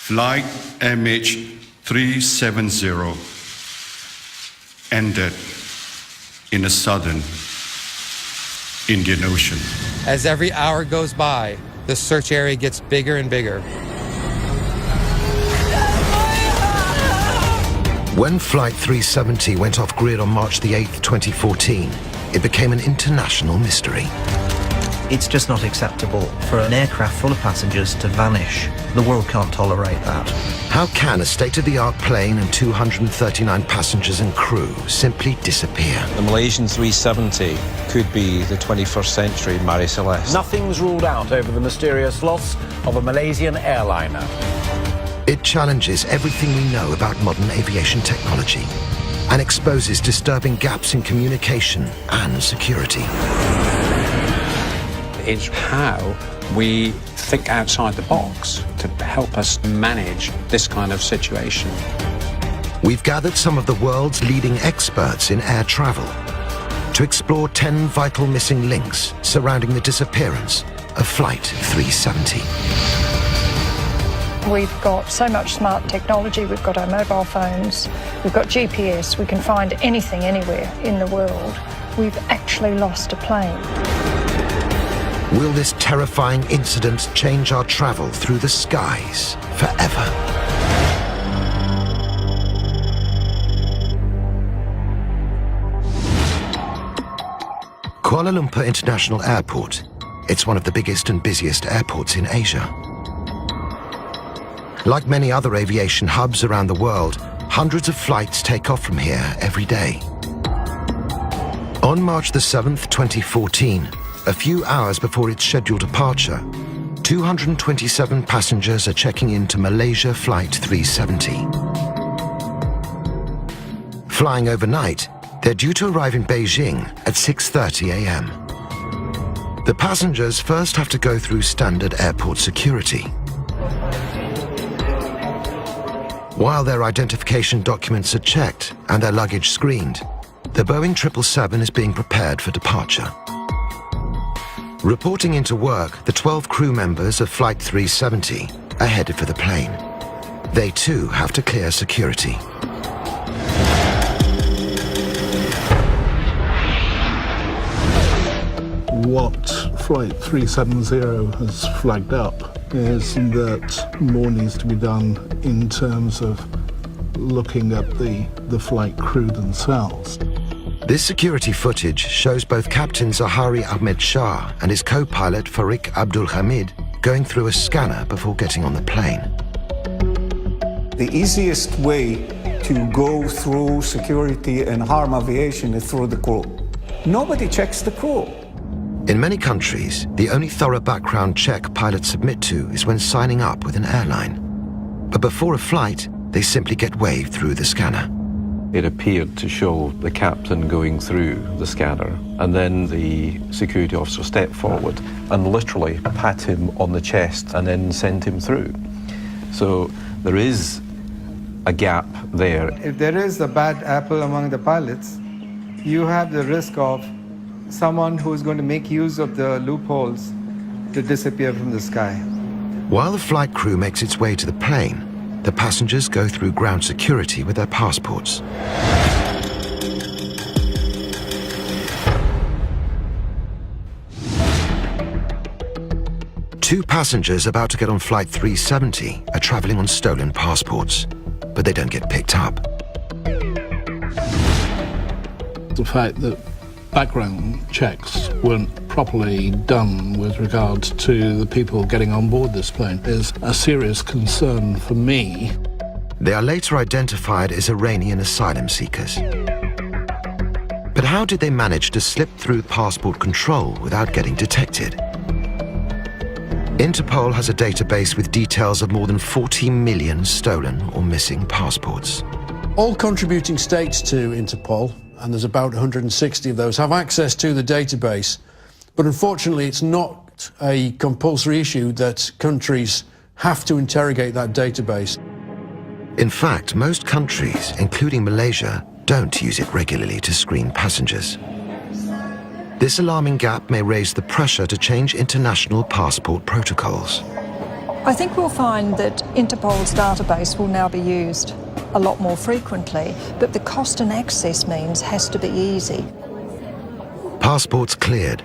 Flight MH370 ended in the southern Indian Ocean. As every hour goes by, the search area gets bigger and bigger. When Flight 370 went off grid on March the 8th, 2014, it became an international mystery. It's just not acceptable for an aircraft full of passengers to vanish. The world can't tolerate that. How can a state-of-the-art plane and 239 passengers and crew simply disappear? The Malaysian 370 could be the 21st century Marie Celeste. Nothing's ruled out over the mysterious loss of a Malaysian airliner. It challenges everything we know about modern aviation technology and exposes disturbing gaps in communication and security. It's how we think outside the box to help us manage this kind of situation. We've gathered some of the world's leading experts in air travel to explore 10 vital missing links surrounding the disappearance of Flight 370. We've got so much smart technology. We've got our mobile phones, we've got GPS, we can find anything anywhere in the world. We've actually lost a plane. Will this terrifying incident change our travel through the skies forever? Kuala Lumpur International Airport. It's one of the biggest and busiest airports in Asia. Like many other aviation hubs around the world, hundreds of flights take off from here every day. On March the 7th, 2014, a few hours before its scheduled departure, 227 passengers are checking into Malaysia Flight 370. Flying overnight, they're due to arrive in Beijing at 6:30 a.m. The passengers first have to go through standard airport security. While their identification documents are checked and their luggage screened, the Boeing 777 is being prepared for departure. Reporting into work, the 12 crew members of Flight 370 are headed for the plane. They too have to clear security. What Flight 370 has flagged up is that more needs to be done in terms of looking at the flight crew themselves. This security footage shows both Captain Zahari Ahmed Shah and his co-pilot Farik Abdul Hamid going through a scanner before getting on the plane. The easiest way to go through security in harm aviation is through the crew. Nobody checks the crew. In many countries, the only thorough background check pilots submit to is when signing up with an airline. But before a flight, they simply get waved through the scanner. It appeared to show the captain going through the scanner, and then the security officer stepped forward and literally pat him on the chest and then sent him through. So there is a gap there. If there is a bad apple among the pilots, you have the risk of someone who is going to make use of the loopholes to disappear from the sky. While the flight crew makes its way to the plane, the passengers go through ground security with their passports. Two passengers about to get on Flight 370 are traveling on stolen passports, but they don't get picked up. The fact that background checks weren't properly done with regards to the people getting on board this plane is a serious concern for me. They are later identified as Iranian asylum seekers. But how did they manage to slip through passport control without getting detected? Interpol has a database with details of more than 40 million stolen or missing passports. All contributing states to Interpol, and there's about 160 of those, have access to the database. But unfortunately, it's not a compulsory issue that countries have to interrogate that database. In fact, most countries, including Malaysia, don't use it regularly to screen passengers. This alarming gap may raise the pressure to change international passport protocols. I think we'll find that Interpol's database will now be used a lot more frequently, but the cost and access means has to be easy. Passports cleared.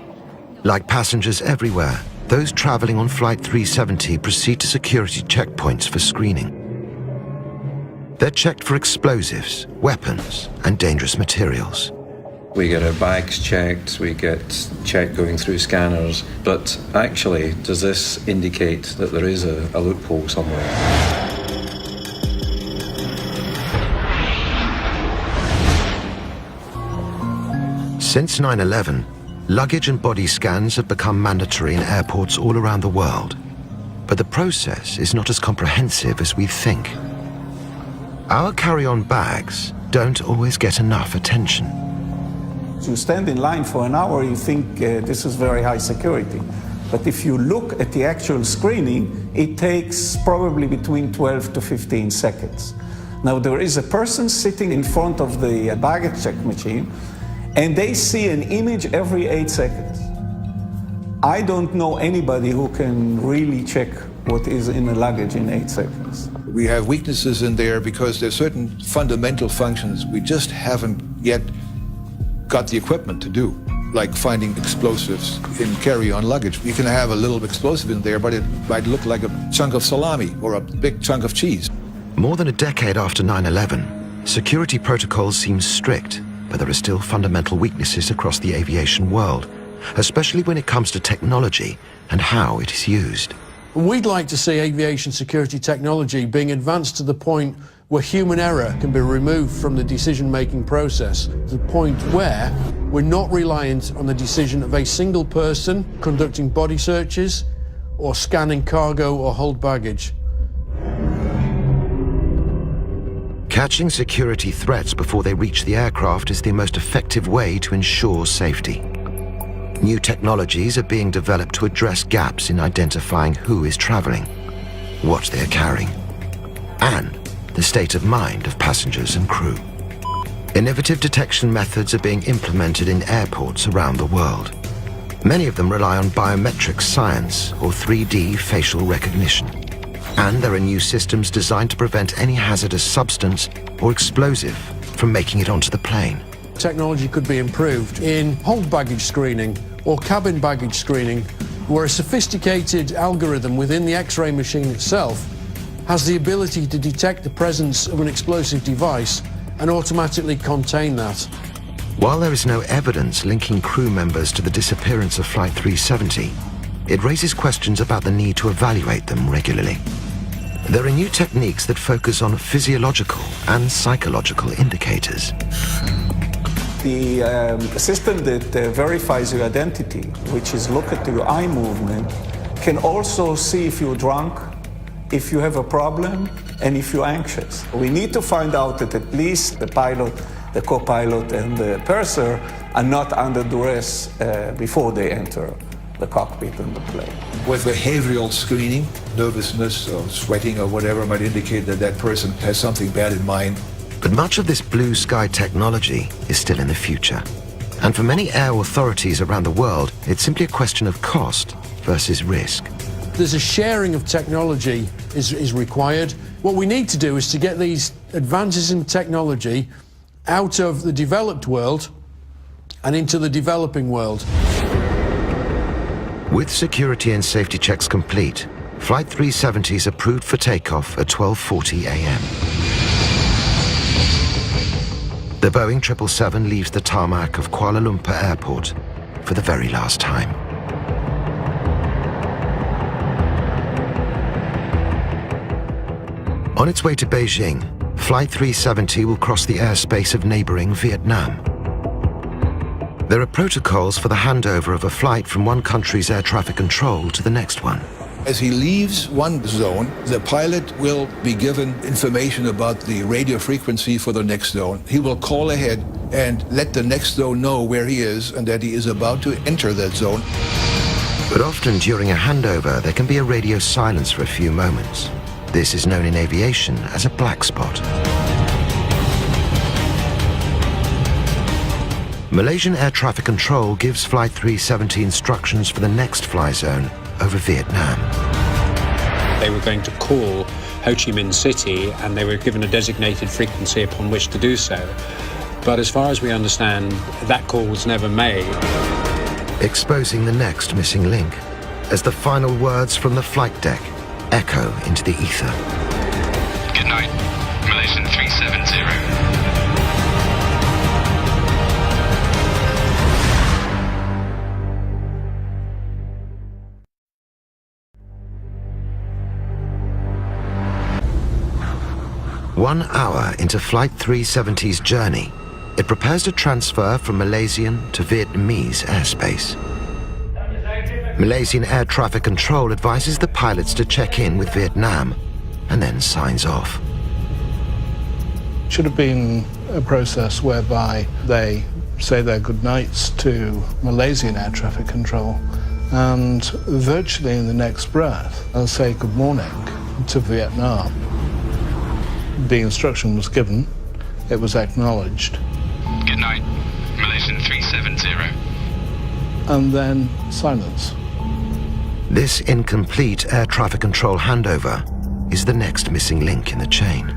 Like passengers everywhere, those travelling on Flight 370 proceed to security checkpoints for screening. They're checked for explosives, weapons, and dangerous materials. We get our bags checked, we get checked going through scanners, but actually, does this indicate that there is a loophole somewhere? Since 9/11, luggage and body scans have become mandatory in airports all around the world. But the process is not as comprehensive as we think. Our carry-on bags don't always get enough attention. You stand in line for an hour, you think this is very high security. But if you look at the actual screening, it takes probably between 12 to 15 seconds. Now, there is a person sitting in front of the baggage check machine, and they see an image every 8 seconds. I don't know anybody who can really check what is in the luggage in 8 seconds. We have weaknesses in there because there's certain fundamental functions we just haven't yet got the equipment to do, like finding explosives in carry-on luggage. You can have a little explosive in there, but it might look like a chunk of salami or a big chunk of cheese. More than a decade after 9/11, security protocols seem strict, but there are still fundamental weaknesses across the aviation world, especially when it comes to technology and how it is used. We'd like to see aviation security technology being advanced to the point where human error can be removed from the decision-making process, to the point where we're not reliant on the decision of a single person conducting body searches or scanning cargo or hold baggage. Catching security threats before they reach the aircraft is the most effective way to ensure safety. New technologies are being developed to address gaps in identifying who is traveling, what they are carrying, and the state of mind of passengers and crew. Innovative detection methods are being implemented in airports around the world. Many of them rely on biometric science or 3D facial recognition. And there are new systems designed to prevent any hazardous substance or explosive from making it onto the plane. Technology could be improved in hold baggage screening or cabin baggage screening, where a sophisticated algorithm within the X-ray machine itself has the ability to detect the presence of an explosive device and automatically contain that. While there is no evidence linking crew members to the disappearance of Flight 370, it raises questions about the need to evaluate them regularly. There are new techniques that focus on physiological and psychological indicators. The system that verifies your identity, which is look at your eye movement, can also see if you're drunk, if you have a problem, and if you're anxious. We need to find out that at least the pilot, the co-pilot, and the purser are not under duress before they enter the cockpit and the plane. With behavioral screening, nervousness or sweating or whatever might indicate that that person has something bad in mind. But much of this blue sky technology is still in the future. And for many air authorities around the world, it's simply a question of cost versus risk. There's a sharing of technology is required. What we need to do is to get these advances in technology out of the developed world and into the developing world. With security and safety checks complete, Flight 370 is approved for takeoff at 12:40 a.m. The Boeing 777 leaves the tarmac of Kuala Lumpur Airport for the very last time. On its way to Beijing, Flight 370 will cross the airspace of neighboring Vietnam. There are protocols for the handover of a flight from one country's air traffic control to the next one. As he leaves one zone, the pilot will be given information about the radio frequency for the next zone. He will call ahead and let the next zone know where he is and that he is about to enter that zone. But often during a handover, there can be a radio silence for a few moments. This is known in aviation as a black spot. Malaysian Air Traffic Control gives Flight 370 instructions for the next fly zone over Vietnam. They were going to call Ho Chi Minh City, and they were given a designated frequency upon which to do so. But as far as we understand, that call was never made. Exposing the next missing link as the final words from the flight deck echo into the ether. Good night, Malaysian 370. One hour into Flight 370's journey, it prepares to transfer from Malaysian to Vietnamese airspace. Malaysian Air Traffic Control advises the pilots to check in with Vietnam and then signs off. Should have been a process whereby they say their goodnights to Malaysian Air Traffic Control, and virtually in the next breath, they'll say good morning to Vietnam. The instruction was given, it was acknowledged. Good night, Malaysian 370. And then silence. This incomplete air traffic control handover is the next missing link in the chain.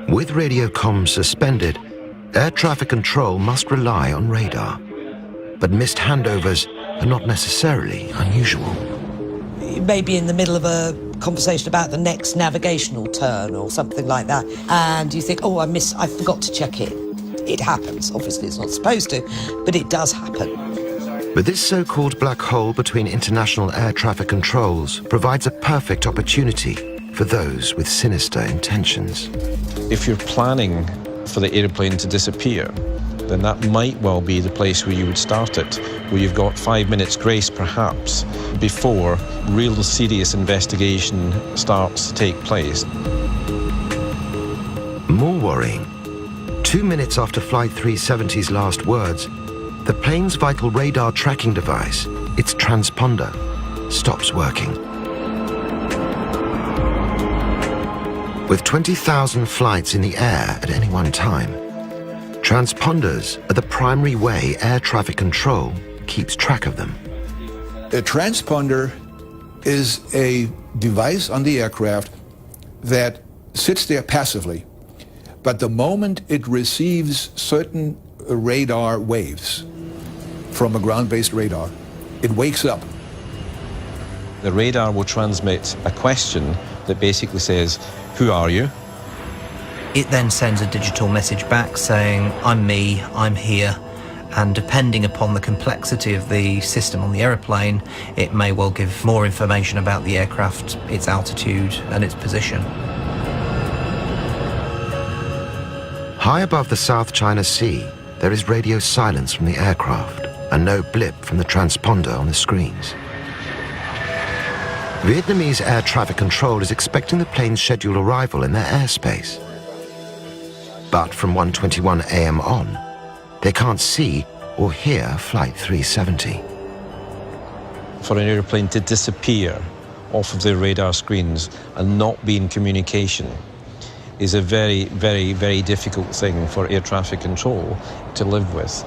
With radio comms suspended, air traffic control must rely on radar. But missed handovers are not necessarily unusual. You may be in the middle of a conversation about the next navigational turn or something like that, and you think, oh, I forgot to check in. It happens. Obviously, it's not supposed to, but it does happen. But this so-called black hole between international air traffic controls provides a perfect opportunity for those with sinister intentions. If you're planning for the airplane to disappear, then that might well be the place where you would start it, where you've got 5 minutes grace perhaps before real serious investigation starts to take place. More worrying, 2 minutes after Flight 370's last words, the plane's vital radar tracking device, its transponder, stops working. With 20,000 flights in the air at any one time, transponders are the primary way air traffic control keeps track of them. A transponder is a device on the aircraft that sits there passively, but the moment it receives certain radar waves from a ground-based radar, it wakes up. The radar will transmit a question that basically says, "Who are you?" It then sends a digital message back saying, I'm me, I'm here, and depending upon the complexity of the system on the aeroplane, it may well give more information about the aircraft, its altitude and its position. High above the South China Sea, there is radio silence from the aircraft and no blip from the transponder on the screens. Vietnamese air traffic control is expecting the plane's scheduled arrival in their airspace. But from 1:21 a.m. on, they can't see or hear Flight 370. For an airplane to disappear off of their radar screens and not be in communication is a very, very, very difficult thing for air traffic control to live with.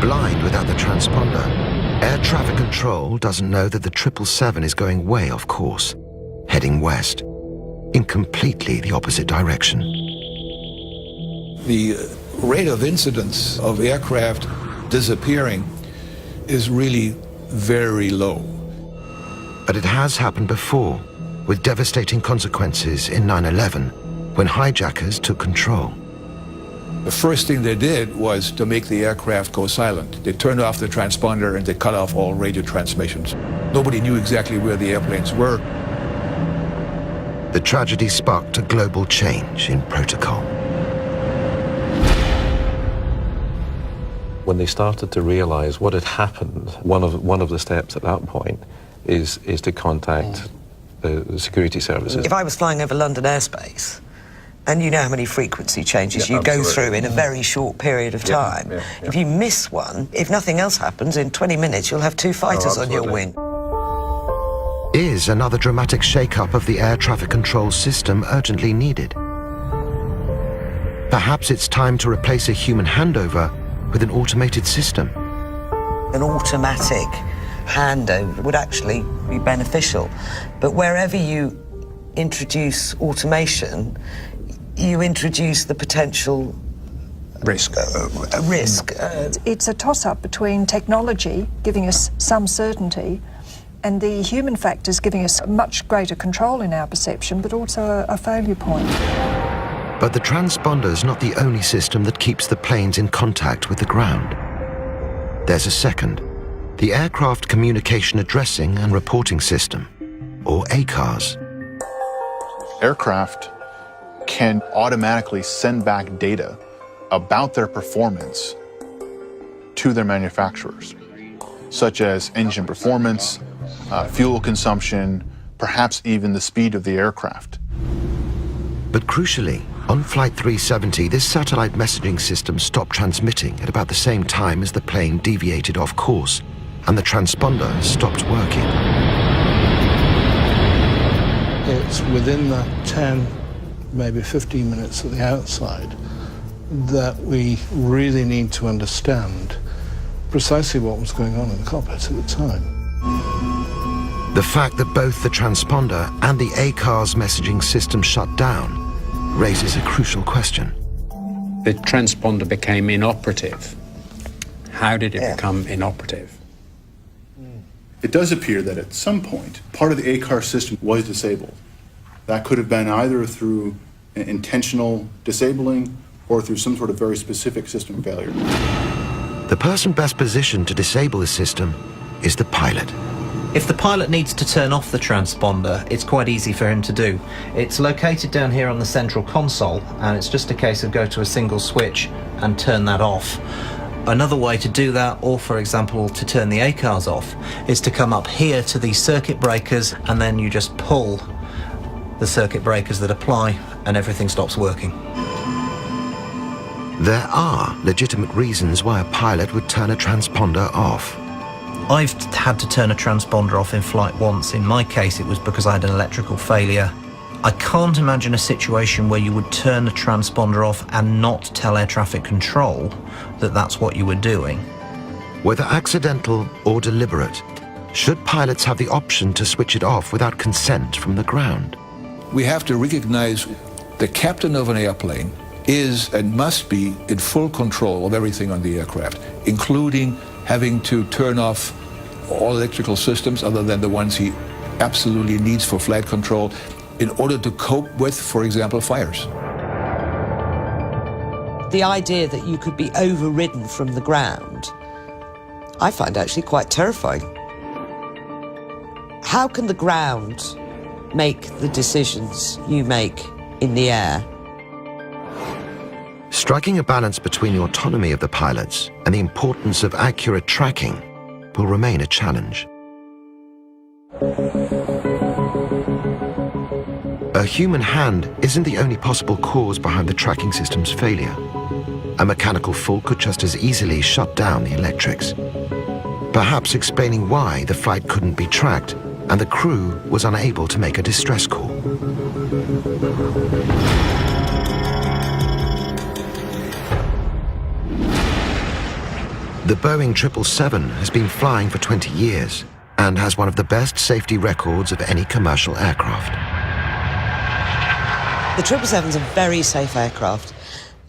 Blind without the transponder, air traffic control doesn't know that the 777 is going way off course, heading west, in completely the opposite direction. The rate of incidence of aircraft disappearing is really very low. But it has happened before, with devastating consequences in 9/11, when hijackers took control. The first thing they did was to make the aircraft go silent. They turned off the transponder and they cut off all radio transmissions. Nobody knew exactly where the airplanes were. The tragedy sparked a global change in protocol. When they started to realize what had happened, one of the steps at that point is to contact the security services. If I was flying over London airspace, and you know how many frequency changes you go through in a very short period of time. If you miss one, if nothing else happens, in 20 minutes you'll have 2 fighters on your wing. Is another dramatic shake-up of the air traffic control system urgently needed? Perhaps it's time to replace a human handover with an automated system. An automatic handover would actually be beneficial. But wherever you introduce automation, you introduce the potential risk. It's a toss-up between technology giving us some certainty and the human factors giving us much greater control in our perception, but also a failure point. But the transponder's not the only system that keeps the planes in contact with the ground. There's a second, the Aircraft Communication Addressing and Reporting System, or ACARS. Aircraft can automatically send back data about their performance to their manufacturers, such as engine performance, fuel consumption, perhaps even the speed of the aircraft. But crucially, on Flight 370, this satellite messaging system stopped transmitting at about the same time as the plane deviated off course, and the transponder stopped working. It's within the 10, maybe 15 minutes at the outside that we really need to understand precisely what was going on in the cockpit at the time. The fact that both the transponder and the ACARS messaging system shut down raises a crucial question. The transponder became inoperative. How did it become inoperative? It does appear that at some point, part of the ACARS system was disabled. That could have been either through an intentional disabling or through some sort of very specific system failure. The person best positioned to disable the system is the pilot. If the pilot needs to turn off the transponder, it's quite easy for him to do. It's located down here on the central console, and it's just a case of go to a single switch and turn that off. Another way to do that, or for example to turn the ACARS off, is to come up here to these circuit breakers and then you just pull the circuit breakers that apply and everything stops working. There are legitimate reasons why a pilot would turn a transponder off. I've had to turn a transponder off in flight once. In my case, it was because I had an electrical failure. I can't imagine a situation where you would turn a transponder off and not tell air traffic control that that's what you were doing. Whether accidental or deliberate, should pilots have the option to switch it off without consent from the ground? We have to recognize the captain of an airplane is and must be in full control of everything on the aircraft, including having to turn off all electrical systems other than the ones he absolutely needs for flight control in order to cope with, for example, fires. The idea that you could be overridden from the ground, I find actually quite terrifying. How can the ground make the decisions you make in the air? Striking a balance between the autonomy of the pilots and the importance of accurate tracking will remain a challenge. A human hand isn't the only possible cause behind the tracking system's failure. A mechanical fault could just as easily shut down the electrics, perhaps explaining why the flight couldn't be tracked and the crew was unable to make a distress call. The Boeing 777 has been flying for 20 years and has one of the best safety records of any commercial aircraft. The 777's a very safe aircraft.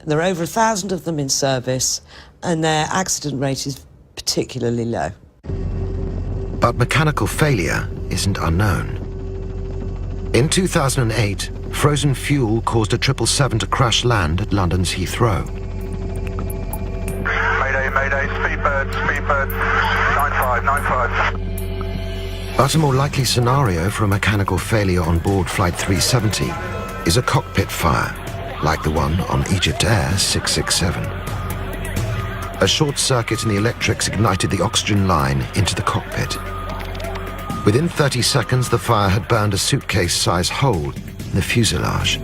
There are over 1,000 of them in service, and their accident rate is particularly low. But mechanical failure isn't unknown. In 2008, frozen fuel caused a 777 to crash land at London's Heathrow. Mayday, speedbird, 95. But a more likely scenario for a mechanical failure on board Flight 370 is a cockpit fire, like the one on Egypt Air 667. A short circuit in the electrics ignited the oxygen line into the cockpit. Within 30 seconds, the fire had burned a suitcase-sized hole in the fuselage.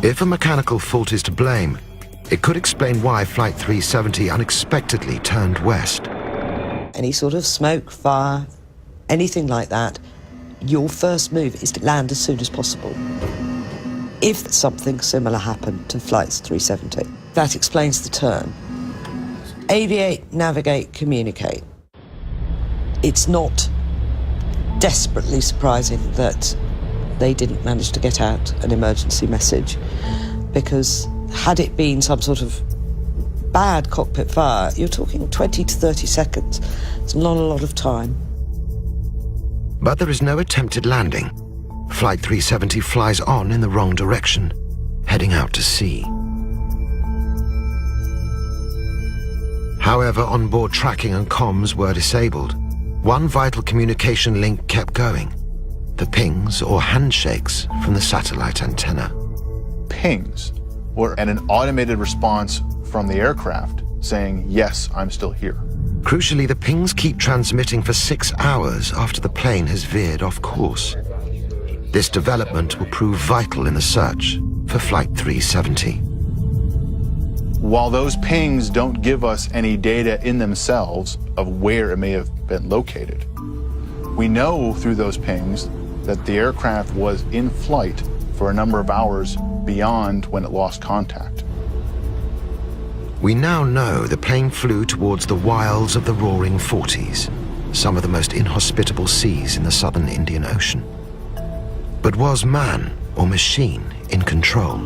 If a mechanical fault is to blame, it could explain why Flight 370 unexpectedly turned west. Any sort of smoke, fire, anything like that, your first move is to land as soon as possible. if something similar happened to Flights 370. That explains the term. Aviate, navigate, communicate. It's not desperately surprising that they didn't manage to get out an emergency message, because had it been some sort of bad cockpit fire, you're talking 20 to 30 seconds. It's not a lot of time. But there is no attempted landing. Flight 370 flies on in the wrong direction, heading out to sea. However, onboard tracking and comms were disabled. One vital communication link kept going: the pings or handshakes from the satellite antenna. Pings were an automated response from the aircraft saying, yes, I'm still here. Crucially, the pings keep transmitting for 6 hours after the plane has veered off course. This development will prove vital in the search for Flight 370. While those pings don't give us any data in themselves of where it may have been located, we know through those pings that the aircraft was in flight for a number of hours beyond when it lost contact. We now know the plane flew towards the wilds of the Roaring Forties, some of the most inhospitable seas in the southern Indian Ocean. But was man or machine in control?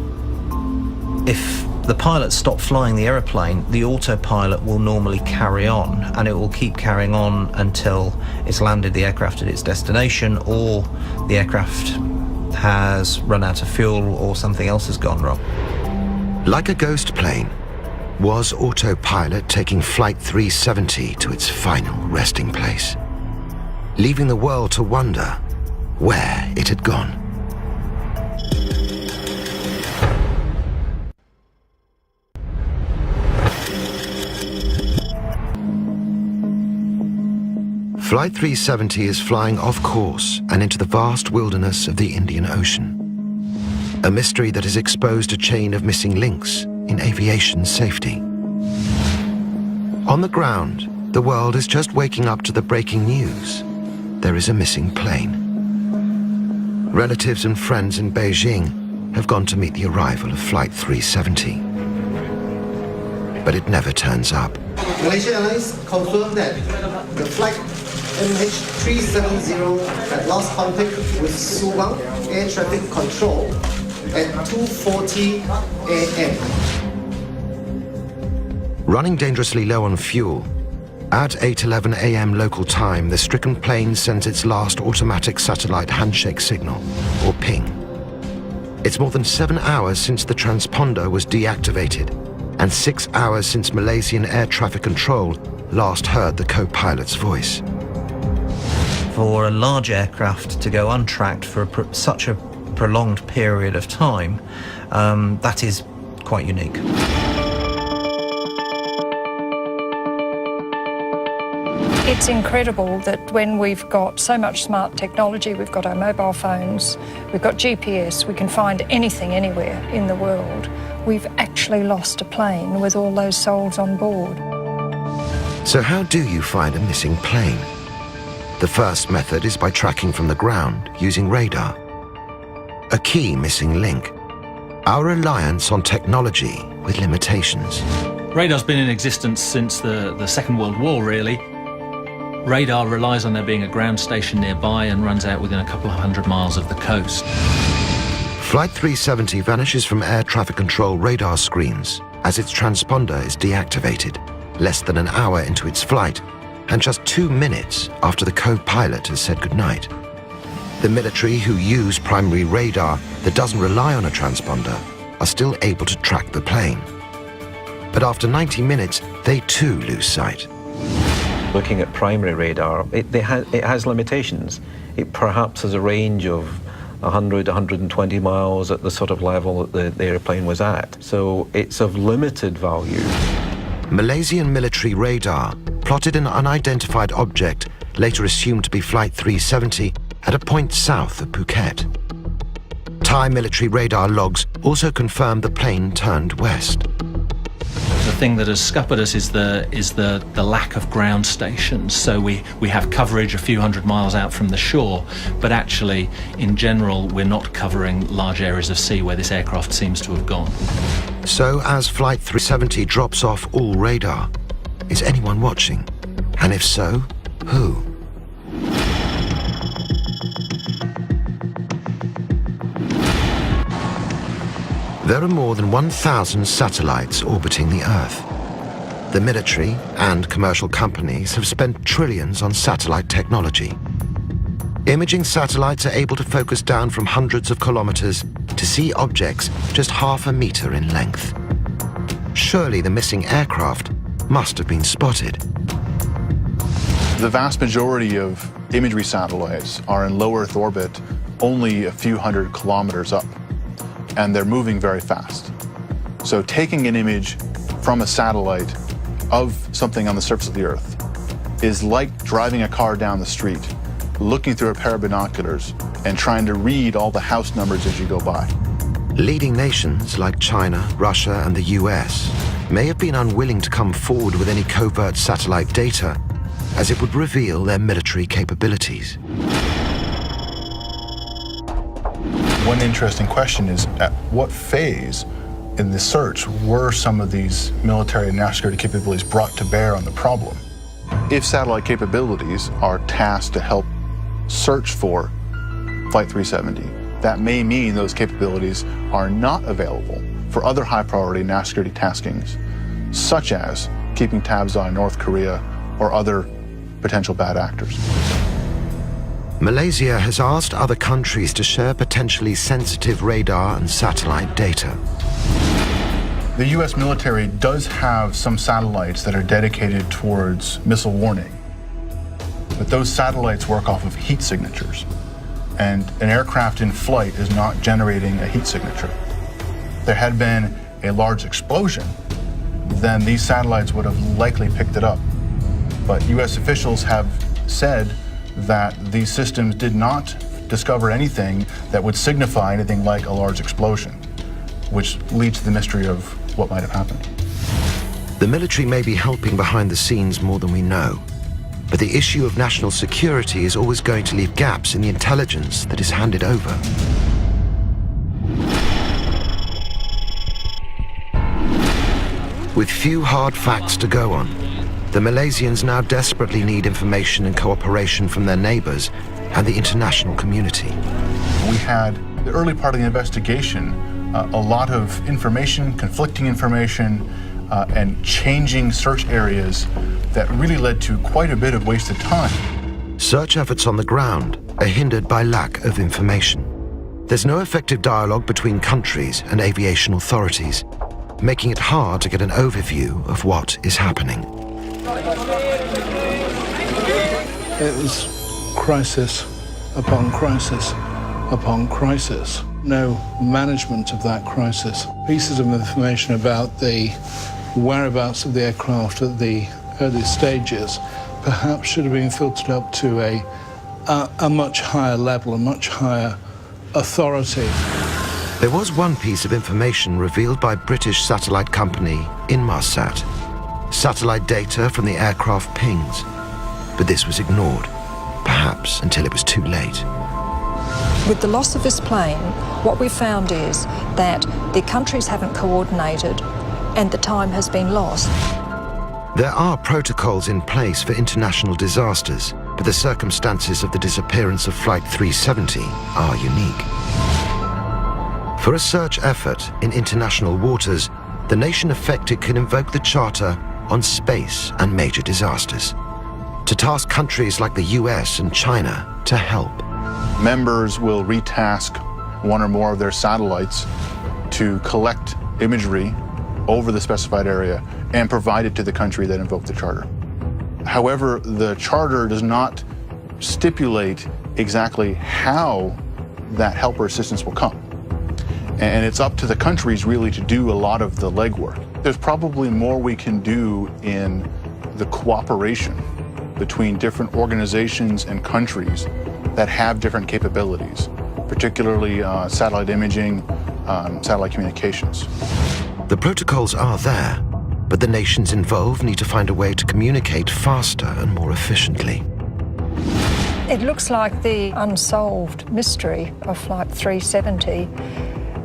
If the pilot stopped flying the aeroplane, the autopilot will normally carry on, and it will keep carrying on until it's landed the aircraft at its destination, or the aircraft has run out of fuel or something else has gone wrong. Like a ghost plane, was autopilot taking Flight 370 to its final resting place, leaving the world to wonder where it had gone. Flight 370 is flying off course and into the vast wilderness of the Indian Ocean. A mystery that has exposed a chain of missing links in aviation safety. On the ground, the world is just waking up to the breaking news. There is a missing plane. Relatives and friends in Beijing have gone to meet the arrival of Flight 370. But it never turns up. Malaysia Airlines confirmed that the flight MH370 had lost contact with Subang Air Traffic Control at 2:40 a.m. Running dangerously low on fuel, at 8:11 a.m. local time, the stricken plane sends its last automatic satellite handshake signal, or ping. It's more than 7 hours since the transponder was deactivated, and 6 hours since Malaysian Air Traffic Control last heard the co-pilot's voice. For a large aircraft to go untracked for such a prolonged period of time, that is quite unique. It's incredible that when we've got so much smart technology, we've got our mobile phones, we've got GPS, we can find anything anywhere in the world, we've actually lost a plane with all those souls on board. So how do you find a missing plane? The first method is by tracking from the ground using radar. A key missing link: our reliance on technology with limitations. Radar's been in existence since the Second World War, really. Radar relies on there being a ground station nearby and runs out within a couple of 100 miles of the coast. Flight 370 vanishes from air traffic control radar screens as its transponder is deactivated, less than an hour into its flight, and just 2 minutes after the co-pilot has said goodnight. The military, who use primary radar that doesn't rely on a transponder, are still able to track the plane. But after 90 minutes, they too lose sight. Looking at primary radar, it has limitations. It perhaps has a range of 100, 120 miles at the sort of level that the airplane was at. So it's of limited value. Malaysian military radar plotted an unidentified object, later assumed to be Flight 370, at a point south of Phuket. Thai military radar logs also confirmed the plane turned west. The thing that has scuppered us is the lack of ground stations. So we have coverage a few hundred miles out from the shore, but actually, in general, we're not covering large areas of sea where this aircraft seems to have gone. So as Flight 370 drops off all radar, is anyone watching? And if so, who? There are more than 1,000 satellites orbiting the Earth. The military and commercial companies have spent trillions on satellite technology. Imaging satellites are able to focus down from hundreds of kilometers to see objects just half a meter in length. Surely the missing aircraft must have been spotted. The vast majority of imagery satellites are in low Earth orbit only a few hundred kilometers up, and they're moving very fast. So taking an image from a satellite of something on the surface of the Earth is like driving a car down the street, looking through a pair of binoculars and trying to read all the house numbers as you go by. Leading nations like China, Russia, and the US may have been unwilling to come forward with any covert satellite data, as it would reveal their military capabilities. One interesting question is, at what phase in the search were some of these military and national security capabilities brought to bear on the problem? If satellite capabilities are tasked to help search for Flight 370, that may mean those capabilities are not available for other high-priority national security taskings, such as keeping tabs on North Korea or other potential bad actors. Malaysia has asked other countries to share potentially sensitive radar and satellite data. The US military does have some satellites that are dedicated towards missile warning, but those satellites work off of heat signatures, and an aircraft in flight is not generating a heat signature. If there had been a large explosion, then these satellites would have likely picked it up. But US officials have said that these systems did not discover anything that would signify anything like a large explosion, which leads to the mystery of what might have happened. The military may be helping behind the scenes more than we know, but the issue of national security is always going to leave gaps in the intelligence that is handed over. With few hard facts to go on, the Malaysians now desperately need information and cooperation from their neighbors and the international community. We had the early part of the investigation, a lot of information, conflicting information, and changing search areas that really led to quite a bit of wasted time. Search efforts on the ground are hindered by lack of information. There's no effective dialogue between countries and aviation authorities, making it hard to get an overview of what is happening. It was crisis upon crisis upon crisis. No management of that crisis. Pieces of information about the whereabouts of the aircraft at the early stages perhaps should have been filtered up to a much higher level, a much higher authority. There was one piece of information revealed by British satellite company Inmarsat. Satellite data from the aircraft pings. But this was ignored, perhaps until it was too late. With the loss of this plane, what we found is that the countries haven't coordinated and the time has been lost. There are protocols in place for international disasters, but the circumstances of the disappearance of Flight 370 are unique. For a search effort in international waters, the nation affected can invoke the Charter on Space and Major Disasters to task countries like the US and China to help. Members will retask one or more of their satellites to collect imagery over the specified area and provide it to the country that invoked the Charter. However, the Charter does not stipulate exactly how that help or assistance will come. And it's up to the countries really to do a lot of the legwork. There's probably more we can do in the cooperation between different organizations and countries that have different capabilities, particularly satellite imaging, satellite communications. The protocols are there, but the nations involved need to find a way to communicate faster and more efficiently. It looks like the unsolved mystery of Flight 370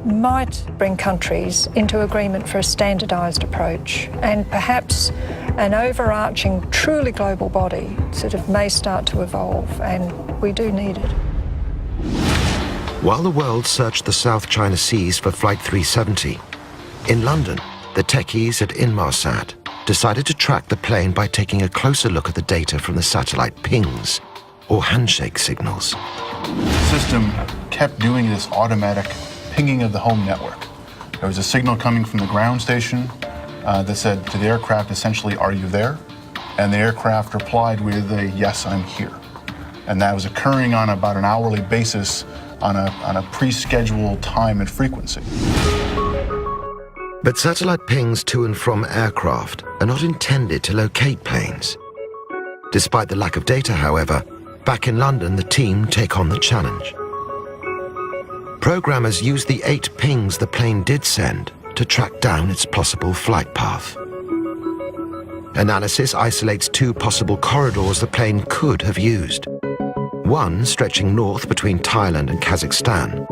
might bring countries into agreement for a standardised approach, and perhaps an overarching, truly global body sort of may start to evolve, and we do need it. While the world searched the South China Seas for Flight 370, in London, the techies at Inmarsat decided to track the plane by taking a closer look at the data from the satellite pings, or handshake signals. The system kept doing this automatic pinging of the home network. There was a signal coming from the ground station that said to the aircraft essentially, "Are you there?" And the aircraft replied with a "Yes, I'm here." And that was occurring on about an hourly basis on a pre-scheduled time and frequency. But satellite pings to and from aircraft are not intended to locate planes. Despite the lack of data, however, back in London, the team take on the challenge. Programmers use the 8 pings the plane did send to track down its possible flight path. Analysis isolates 2 possible corridors the plane could have used. One stretching north between Thailand and Kazakhstan,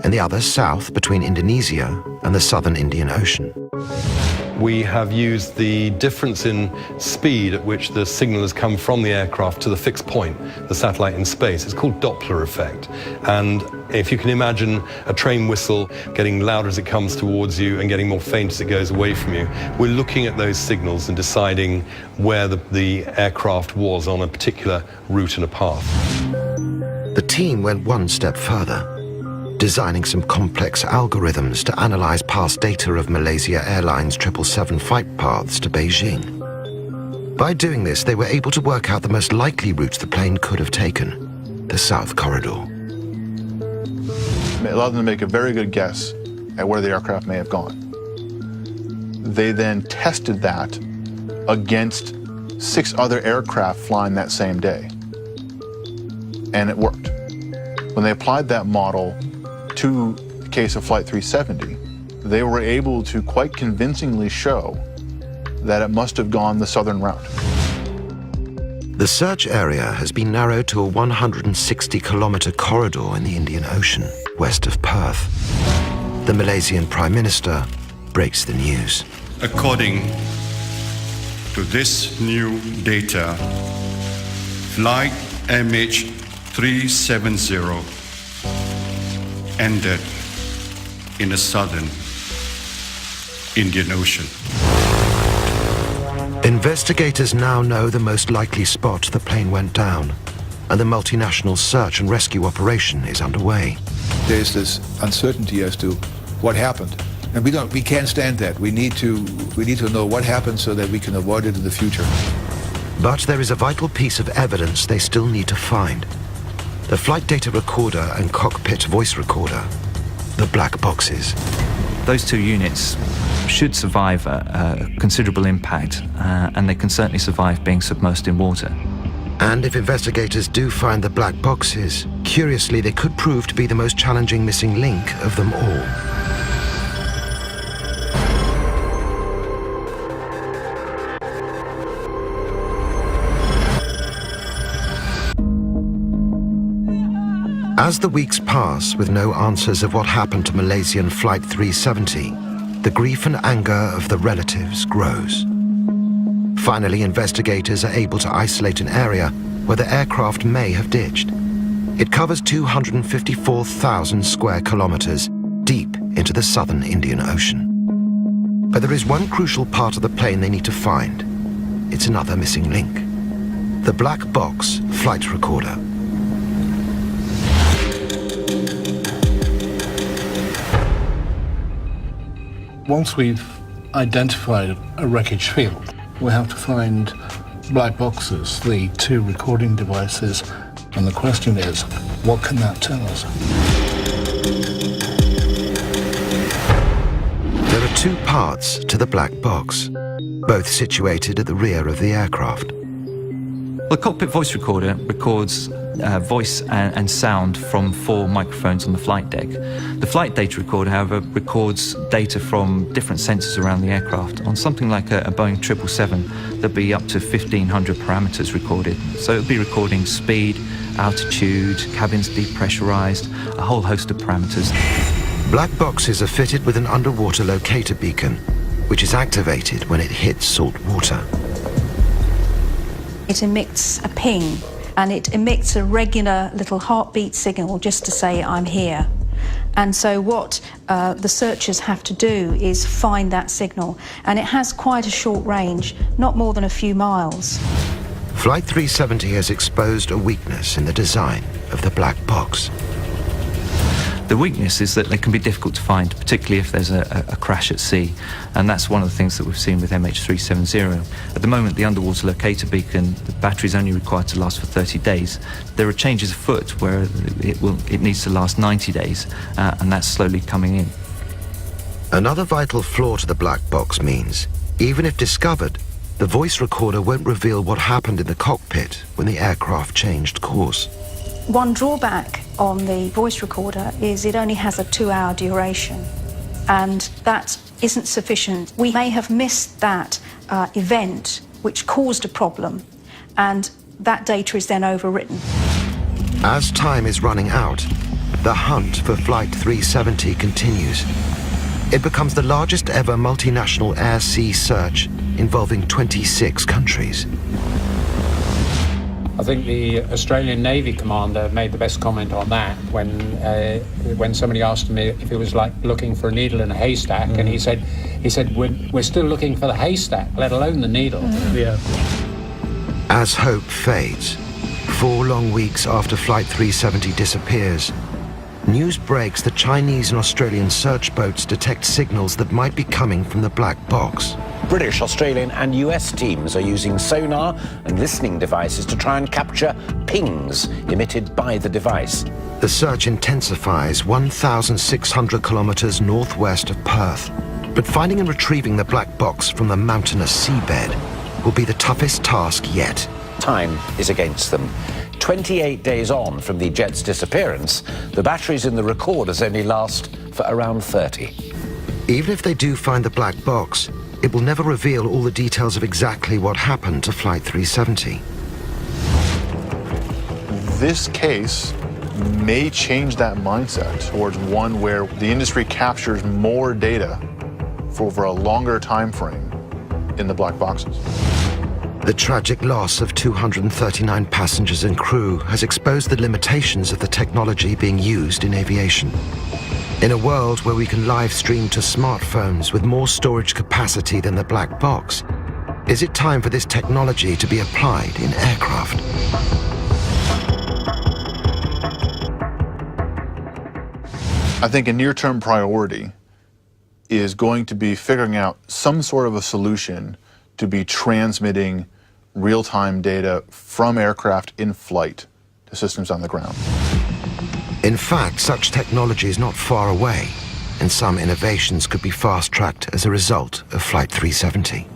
and the other south between Indonesia and the southern Indian Ocean. We have used the difference in speed at which the signal has come from the aircraft to the fixed point, the satellite in space. It's called Doppler effect. And if you can imagine a train whistle getting louder as it comes towards you and getting more faint as it goes away from you, we're looking at those signals and deciding where the aircraft was on a particular route and a path. The team went one step further, designing some complex algorithms to analyze past data of Malaysia Airlines 777 flight paths to Beijing. By doing this, they were able to work out the most likely routes the plane could have taken, the South Corridor. It allowed them to make a very good guess at where the aircraft may have gone. They then tested that against 6 other aircraft flying that same day, and it worked. When they applied that model to the case of Flight 370, they were able to quite convincingly show that it must have gone the southern route. The search area has been narrowed to a 160-kilometer corridor in the Indian Ocean, west of Perth. The Malaysian Prime Minister breaks the news. According to this new data, Flight MH370 ended in the southern Indian Ocean. Investigators now know the most likely spot the plane went down, and the multinational search and rescue operation is underway. There's this uncertainty as to what happened, and we can't stand that. We need to know what happened so that we can avoid it in the future. But there is a vital piece of evidence they still need to find. The flight data recorder and cockpit voice recorder, the black boxes. Those 2 units should survive a considerable impact, and they can certainly survive being submerged in water. And if investigators do find the black boxes, curiously they could prove to be the most challenging missing link of them all. As the weeks pass with no answers of what happened to Malaysian Flight 370, the grief and anger of the relatives grows. Finally, investigators are able to isolate an area where the aircraft may have ditched. It covers 254,000 square kilometers deep into the southern Indian Ocean. But there is one crucial part of the plane they need to find. It's another missing link. The black box flight recorder. Once we've identified a wreckage field, we have to find black boxes, the 2 recording devices, and the question is, what can that tell us? There are 2 parts to the black box, both situated at the rear of the aircraft. The cockpit voice recorder records voice and sound from 4 microphones on the flight deck. The flight data recorder, however, records data from different sensors around the aircraft. On something like a Boeing 777, there'll be up to 1,500 parameters recorded. So it'll be recording speed, altitude, cabins depressurized, a whole host of parameters. Black boxes are fitted with an underwater locator beacon, which is activated when it hits salt water. It emits a ping, and it emits a regular little heartbeat signal just to say, I'm here. And so what the searchers have to do is find that signal, and it has quite a short range, not more than a few miles. Flight 370 has exposed a weakness in the design of the black box. The weakness is that they can be difficult to find, particularly if there's a crash at sea. And that's one of the things that we've seen with MH370. At the moment, the underwater locator beacon, the battery is only required to last for 30 days. There are changes afoot where it needs to last 90 days, and that's slowly coming in. Another vital flaw to the black box means, even if discovered, the voice recorder won't reveal what happened in the cockpit when the aircraft changed course. One drawback on the voice recorder is it only has a 2-hour duration, and that isn't sufficient. We may have missed that event which caused a problem, and that data is then overwritten. As time is running out, the hunt for Flight 370 continues. It becomes the largest ever multinational air-sea search involving 26 countries. I think the Australian Navy commander made the best comment on that when somebody asked him if it was like looking for a needle in a haystack, and he said we're still looking for the haystack, let alone the needle. Yeah. As hope fades, 4 long weeks after Flight 370 disappears, news breaks that Chinese and Australian search boats detect signals that might be coming from the black box. British, Australian and US teams are using sonar and listening devices to try and capture pings emitted by the device. The search intensifies 1,600 kilometers northwest of Perth. But finding and retrieving the black box from the mountainous seabed will be the toughest task yet. Time is against them. 28 days on from the jet's disappearance, the batteries in the recorders only last for around 30. Even if they do find the black box, it will never reveal all the details of exactly what happened to Flight 370. This case may change that mindset towards one where the industry captures more data for over a longer time frame in the black boxes. The tragic loss of 239 passengers and crew has exposed the limitations of the technology being used in aviation. In a world where we can live stream to smartphones with more storage capacity than the black box, is it time for this technology to be applied in aircraft? I think a near-term priority is going to be figuring out some sort of a solution to be transmitting real-time data from aircraft in flight to systems on the ground. In fact, such technology is not far away, and some innovations could be fast-tracked as a result of Flight 370.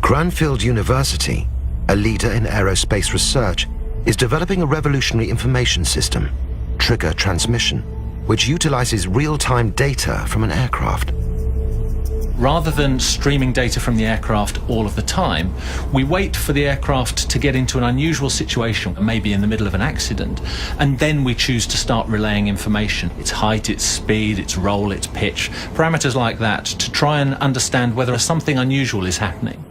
Cranfield University, a leader in aerospace research, is developing a revolutionary information system, trigger transmission, which utilizes real-time data from an aircraft. Rather than streaming data from the aircraft all of the time, we wait for the aircraft to get into an unusual situation, maybe in the middle of an accident, and then we choose to start relaying information, its height, its speed, its roll, its pitch, parameters like that, to try and understand whether something unusual is happening.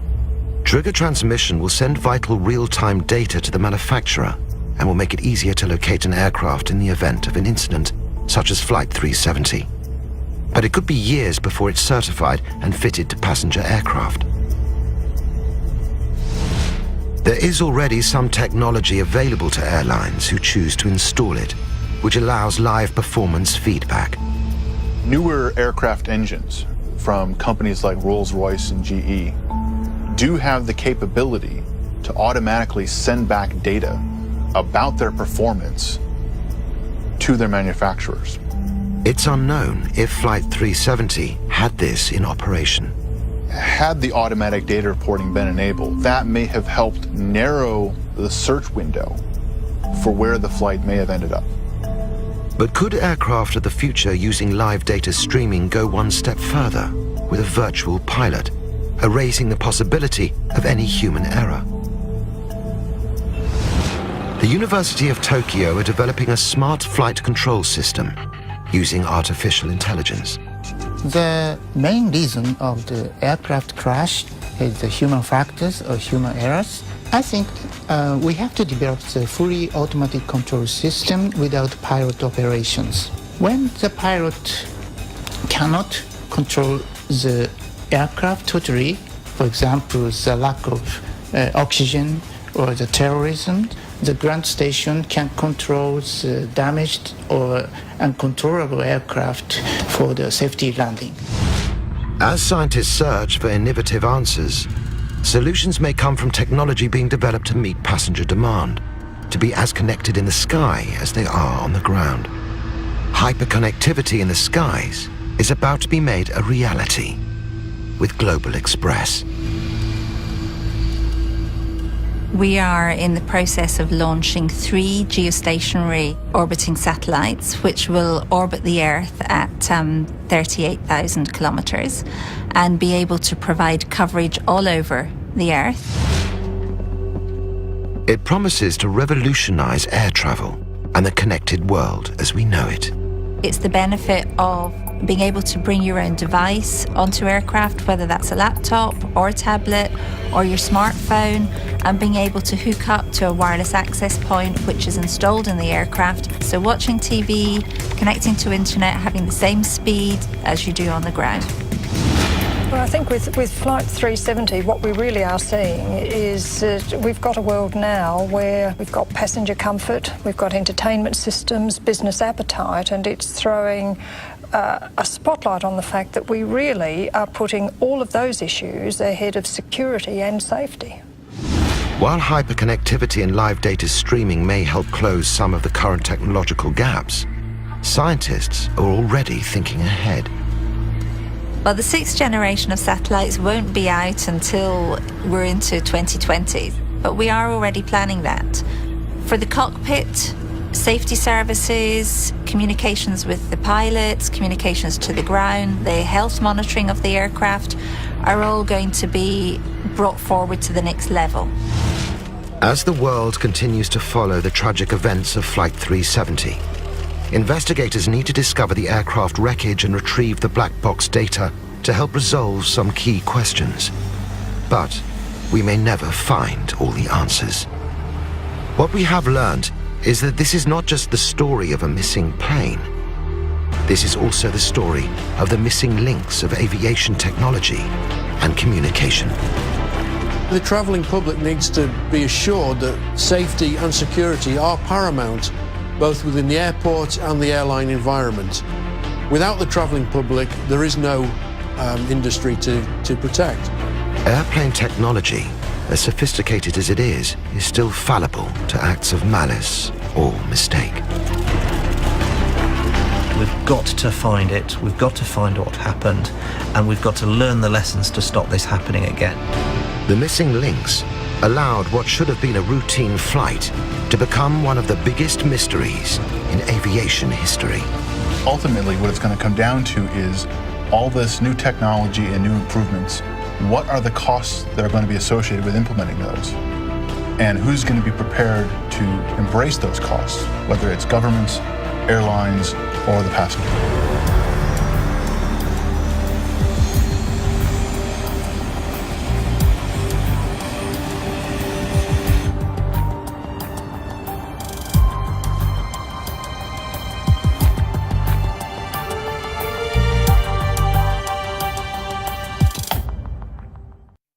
Trigger transmission will send vital real-time data to the manufacturer and will make it easier to locate an aircraft in the event of an incident, such as Flight 370. But it could be years before it's certified and fitted to passenger aircraft. There is already some technology available to airlines who choose to install it, which allows live performance feedback. Newer aircraft engines from companies like Rolls-Royce and GE do have the capability to automatically send back data about their performance to their manufacturers. It's unknown if Flight 370 had this in operation. had the automatic data reporting been enabled, that may have helped narrow the search window for where the flight may have ended up. But could aircraft of the future using live data streaming go one step further with a virtual pilot, erasing the possibility of any human error? The University of Tokyo are developing a smart flight control system using artificial intelligence. The main reason of the aircraft crash is the human factors or human errors. I think we have to develop the fully automatic control system without pilot operations. When the pilot cannot control the aircraft totally, for example, the lack of oxygen or the terrorism, the ground station can control the damaged or uncontrollable aircraft for the safety landing. As scientists search for innovative answers, solutions may come from technology being developed to meet passenger demand, to be as connected in the sky as they are on the ground. Hyperconnectivity in the skies is about to be made a reality with Global Express. We are in the process of launching 3 geostationary orbiting satellites, which will orbit the Earth at 38,000 kilometers and be able to provide coverage all over the Earth. It promises to revolutionize air travel and the connected world as we know it. It's the benefit of being able to bring your own device onto aircraft, whether that's a laptop or a tablet or your smartphone, and being able to hook up to a wireless access point which is installed in the aircraft. So watching TV, connecting to internet, having the same speed as you do on the ground. Well, I think with Flight 370, what we really are seeing is we've got a world now where we've got passenger comfort, we've got entertainment systems, business appetite, and it's throwing a spotlight on the fact that we really are putting all of those issues ahead of security and safety. While hyperconnectivity and live data streaming may help close some of the current technological gaps, scientists are already thinking ahead. Well, the 6th generation of satellites won't be out until we're into 2020, but we are already planning that. For the cockpit, safety services, communications with the pilots, communications to the ground, the health monitoring of the aircraft are all going to be brought forward to the next level. As the world continues to follow the tragic events of Flight 370, investigators need to discover the aircraft wreckage and retrieve the black box data to help resolve some key questions. But we may never find all the answers. What we have learned is that this is not just the story of a missing plane. This is also the story of the missing links of aviation technology and communication. The travelling public needs to be assured that safety and security are paramount, both within the airport and the airline environment. Without the travelling public, there is no industry to protect. Airplane technology, as sophisticated as it is still fallible to acts of malice or mistake. We've got to find it, we've got to find what happened, and we've got to learn the lessons to stop this happening again. The missing links allowed what should have been a routine flight to become one of the biggest mysteries in aviation history. Ultimately, what it's going to come down to is all this new technology and new improvements. What are the costs that are going to be associated with implementing those? And who's going to be prepared to embrace those costs, whether it's governments, airlines, or the passenger?